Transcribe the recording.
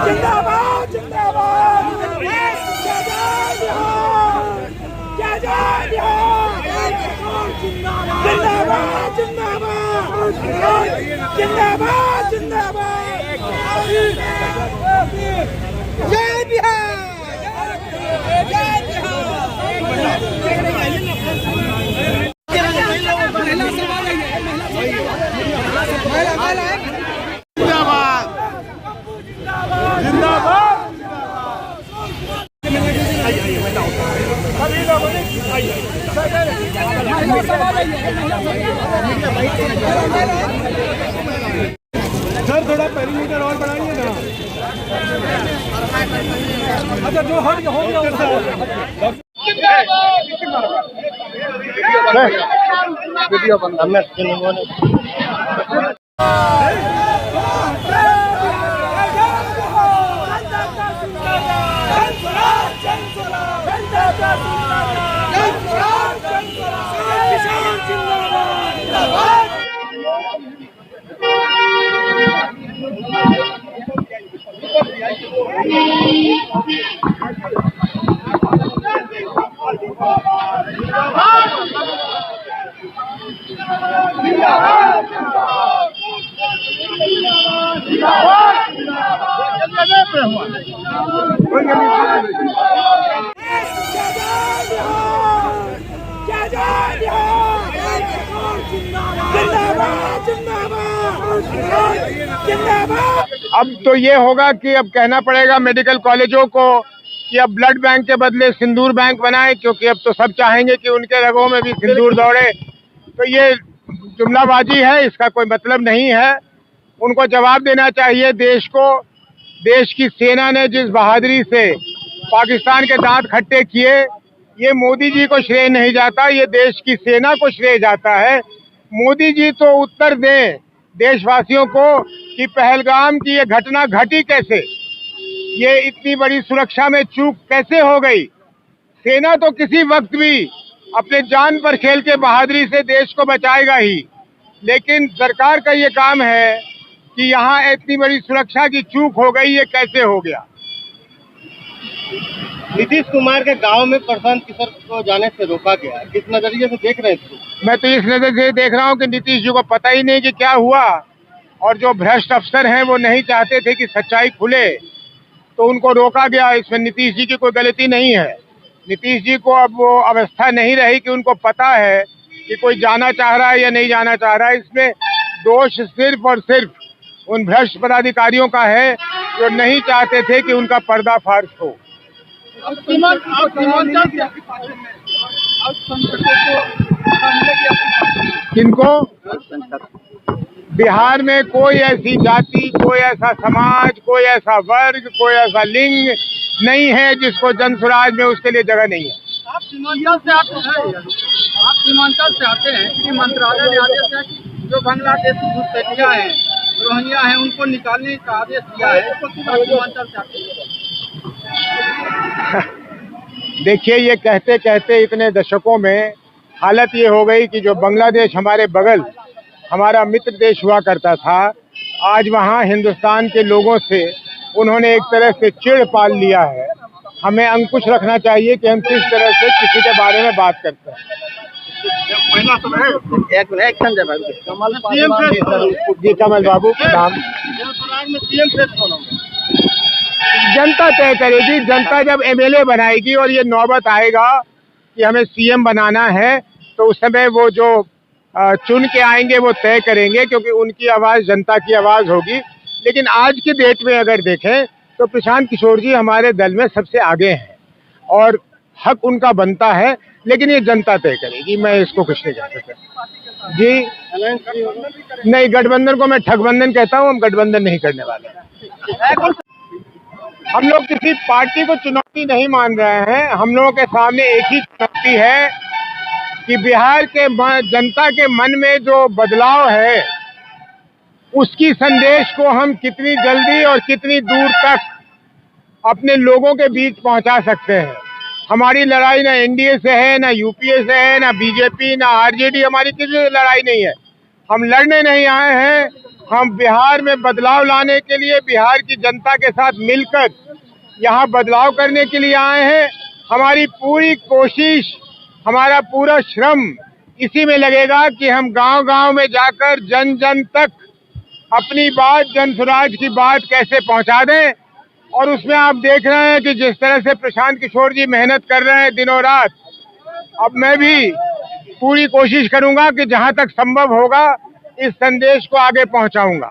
जिंदाबाद जिंदाबाद जय जय बिहार जय जय बिहार जिंदाबाद जिंदाबाद जिंदाबाद जिंदाबाद जय बिहार जय सर थोड़ा पेरीमीटर और बढ़ाइए ना। अच्छा जो हो गया वीडियो बंद अब तो ये होगा कि अब कहना पड़ेगा मेडिकल कॉलेजों को कि अब ब्लड बैंक के बदले सिंदूर बैंक बनाएं, क्योंकि अब तो सब चाहेंगे कि उनके रगों में भी सिंदूर दौड़े। तो ये जुमलाबाजी है, इसका कोई मतलब नहीं है। उनको जवाब देना चाहिए देश को। देश की सेना ने जिस बहादुरी से पाकिस्तान के दांत खट्टे किए, ये मोदी जी को श्रेय नहीं जाता, ये देश की सेना को श्रेय जाता है। मोदी जी तो उत्तर दें देशवासियों को कि पहलगाम की ये घटना घटी कैसे, ये इतनी बड़ी सुरक्षा में चूक कैसे हो गई। सेना तो किसी वक्त भी अपने जान पर खेल के बहादुरी से देश को बचाएगा ही, लेकिन सरकार का ये काम है कि यहाँ इतनी बड़ी सुरक्षा की चूक हो गई, ये कैसे हो गया। नीतीश कुमार के गांव में प्रशांत किशोर को जाने से रोका गया, किस नजरिए से देख रहे हैं? मैं तो इस नजर से देख रहा हूँ कि नीतीश जी को पता ही नहीं कि क्या हुआ, और जो भ्रष्ट अफसर हैं वो नहीं चाहते थे कि सच्चाई खुले, तो उनको रोका गया। इसमें नीतीश जी की कोई गलती नहीं है। नीतीश जी को अब वो अवस्था नहीं रही कि उनको पता है कि कोई जाना चाह रहा है या नहीं जाना चाह रहा है। इसमें दोष सिर्फ और सिर्फ उन भ्रष्ट पदाधिकारियों का है जो नहीं चाहते थे कि उनका पर्दाफाश हो। किनको? बिहार में कोई ऐसी जाति, कोई ऐसा समाज, कोई ऐसा वर्ग, कोई ऐसा लिंग नहीं है जिसको जन स्वराज में उसके लिए जगह नहीं है। आप सीमांचल से आते हैं, आप सीमांचल से आते हैं कि मंत्रालय ने आदेश है कि जो बांग्लादेश घुसपैठिया हैं, रोहिंग्या हैं, उनको निकालने का आदेश दिया है, तो सीमांचल से आते हैं। देखिए, ये कहते कहते इतने दशकों में हालत ये हो गई कि जो बांग्लादेश हमारे बगल हमारा मित्र देश हुआ करता था, आज वहाँ हिंदुस्तान के लोगों से उन्होंने एक तरह से चिढ़ पाल लिया है। हमें अंकुश रखना चाहिए कि हम किस तरह से किसी के बारे में बात करते हैं। जी कमल बाबू नाम जनता तय करेगी। जनता जब एमएलए बनाएगी और ये नौबत आएगा कि हमें सीएम बनाना है, तो उस समय वो जो चुन के आएंगे वो तय करेंगे, क्योंकि उनकी आवाज़ जनता की आवाज़ होगी। लेकिन आज की डेट में अगर देखें तो प्रशांत किशोर जी हमारे दल में सबसे आगे हैं और हक उनका बनता है, लेकिन ये जनता तय करेगी। मैं इसको कुछ नहीं कह सकता जी। नहीं, गठबंधन को मैं ठगबंधन कहता हूँ। हम गठबंधन नहीं करने वाले। हम लोग किसी पार्टी को चुनौती नहीं मान रहे हैं। हम लोगों के सामने एक ही चुनौती है कि बिहार के जनता के मन में जो बदलाव है, उसकी संदेश को हम कितनी जल्दी और कितनी दूर तक अपने लोगों के बीच पहुंचा सकते हैं। हमारी लड़ाई ना एनडीए से है, ना यूपीए से है, ना बीजेपी, ना आरजेडी, हमारी किसी से लड़ाई नहीं है। हम लड़ने नहीं आए हैं, हम बिहार में बदलाव लाने के लिए बिहार की जनता के साथ मिलकर यहाँ बदलाव करने के लिए आए हैं। हमारी पूरी कोशिश, हमारा पूरा श्रम इसी में लगेगा कि हम गांव-गांव में जाकर जन जन तक अपनी बात, जन स्वराज की बात कैसे पहुंचा दें। और उसमें आप देख रहे हैं कि जिस तरह से प्रशांत किशोर जी मेहनत कर रहे हैं दिनों रात, अब मैं भी पूरी कोशिश करूंगा कि जहां तक संभव होगा इस संदेश को आगे पहुंचाऊंगा।